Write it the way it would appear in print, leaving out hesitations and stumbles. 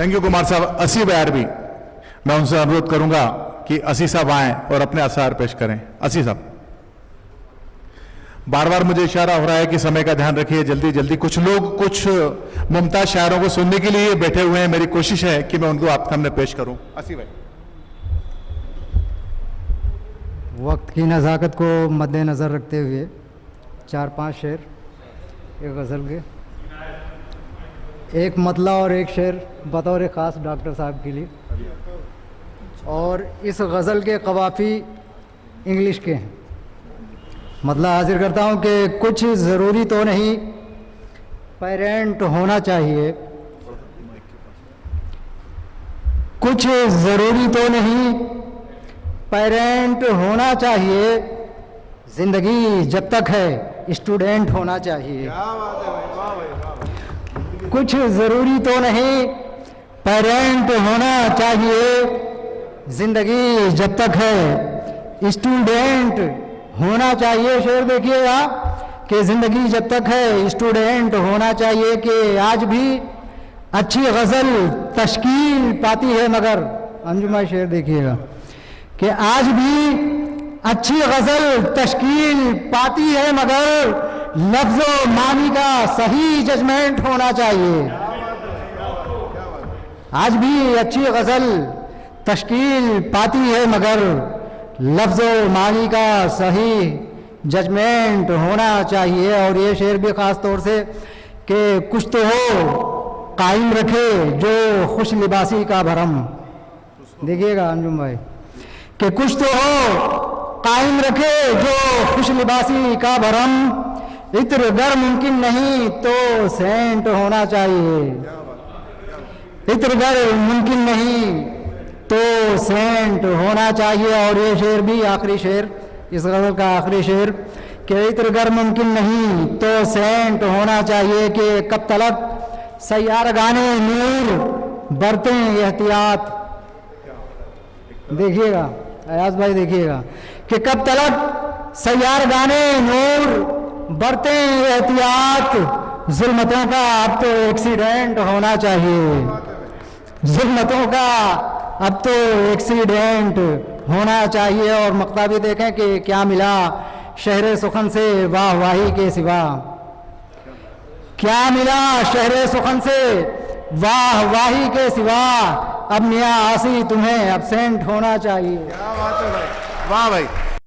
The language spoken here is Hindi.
थैंक यू कुमार साहब। 80 बार भी मैं उनसे अनुरोध करूंगा कि 80 साहब आएं और अपने अशार पेश करें। 80 साहब, बार बार मुझे इशारा हो रहा है कि समय का ध्यान रखिए, जल्दी जल्दी। कुछ लोग कुछ मुमताज शायरों को सुनने के लिए बैठे हुए हैं, मेरी कोशिश है कि मैं उनको आपके सामने पेश करूं। 80 भाई, वक्त की नज़ाकत को मद्देनज़र रखते हुए 4-5 शेर एक गज़ल के, एक मतला और एक शेर बतौर ख़ास डॉक्टर साहब के लिए। और इस गज़ल के कवाफी इंग्लिश के हैं। मतला हाजिर करता हूँ कि कुछ ज़रूरी तो नहीं पेरेंट होना चाहिए, कुछ ज़रूरी तो नहीं पेरेंट होना चाहिए, ज़िंदगी जब तक है स्टूडेंट होना चाहिए। कुछ ज़रूरी तो नहीं पेरेंट होना चाहिए, ज़िंदगी जब तक है स्टूडेंट होना चाहिए। शेर देखिएगा कि ज़िंदगी जब तक है स्टूडेंट होना चाहिए। कि आज भी अच्छी गज़ल तश्कील पाती है मगर, अंजुमा शेर देखिएगा कि आज भी अच्छी गज़ल तश्कील पाती है मगर लफ्ज़ो मानी का सही जजमेंट होना चाहिए। आज भी अच्छी गज़ल तश्कील पाती है मगर लफ्ज़ो मानी का सही जजमेंट होना चाहिए। और ये शेर भी ख़ास तौर से कि कुछ तो हो कायम रखे जो खुश लिबासी का भरम। देखिएगा अंजुम भाई कि कुछ तो हो कायम रखे जो खुश लिबासी का भरम, इत्र गर मुमकिन नहीं तो सेंट होना चाहिए। इत्र गर मुमकिन नहीं तो सेंट होना चाहिए। और ये शेर भी आखिरी शेर, इस गज़ल का आखिरी शेर कि इत्र गर मुमकिन नहीं तो सेंट होना चाहिए। कि कब तलक सैयार गाने नूर बरतें एहतियात। देखिएगा अयाज भाई, देखिएगा कि कब तलक सैयार गाने नूर बरतें एहतियात, जुल्मतों का अब तो एक्सीडेंट होना चाहिए। जुल्मतों का अब तो एक्सीडेंट होना चाहिए। और मक्ता भी देखें कि क्या मिला शहर सुखन से वाह वाही के सिवा। क्या मिला शहर सुखन से वाह वाही के सिवा, अब मियाँ आसी तुम्हें एब्सेंट होना चाहिए। क्या बात है भाई, वाह भाई।